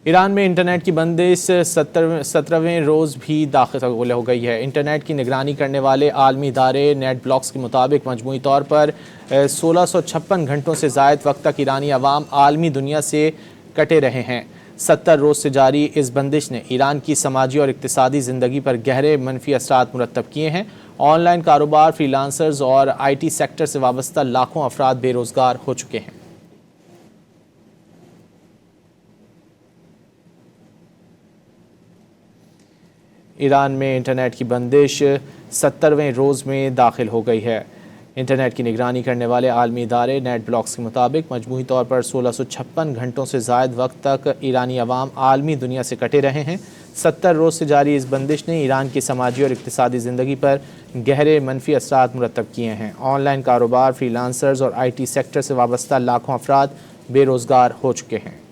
ایران میں انٹرنیٹ کی بندش 17ویں روز بھی داخل ہو گئی ہے۔ انٹرنیٹ کی نگرانی کرنے والے عالمی ادارے نیٹ بلاکس کے مطابق مجموعی طور پر 1656 گھنٹوں سے زائد وقت تک ایرانی عوام عالمی دنیا سے کٹے رہے ہیں۔ 70 روز سے جاری اس بندش نے ایران کی سماجی اور اقتصادی زندگی پر گہرے منفی اثرات مرتب کیے ہیں۔ آن لائن کاروبار، فری لانسرز اور IT سیکٹر سے وابستہ لاکھوں افراد بے روزگار ہو چکے ہیں۔ ایران میں انٹرنیٹ کی بندش 70ویں روز میں داخل ہو گئی ہے۔ انٹرنیٹ کی نگرانی کرنے والے عالمی ادارے نیٹ بلاکس کے مطابق مجموعی طور پر 1656 گھنٹوں سے زائد وقت تک ایرانی عوام عالمی دنیا سے کٹے رہے ہیں۔ 70 روز سے جاری اس بندش نے ایران کی سماجی اور اقتصادی زندگی پر گہرے منفی اثرات مرتب کیے ہیں۔ آن لائن کاروبار، فری لانسرز اور IT سیکٹر سے وابستہ لاکھوں افراد بے روزگار ہو چکے ہیں۔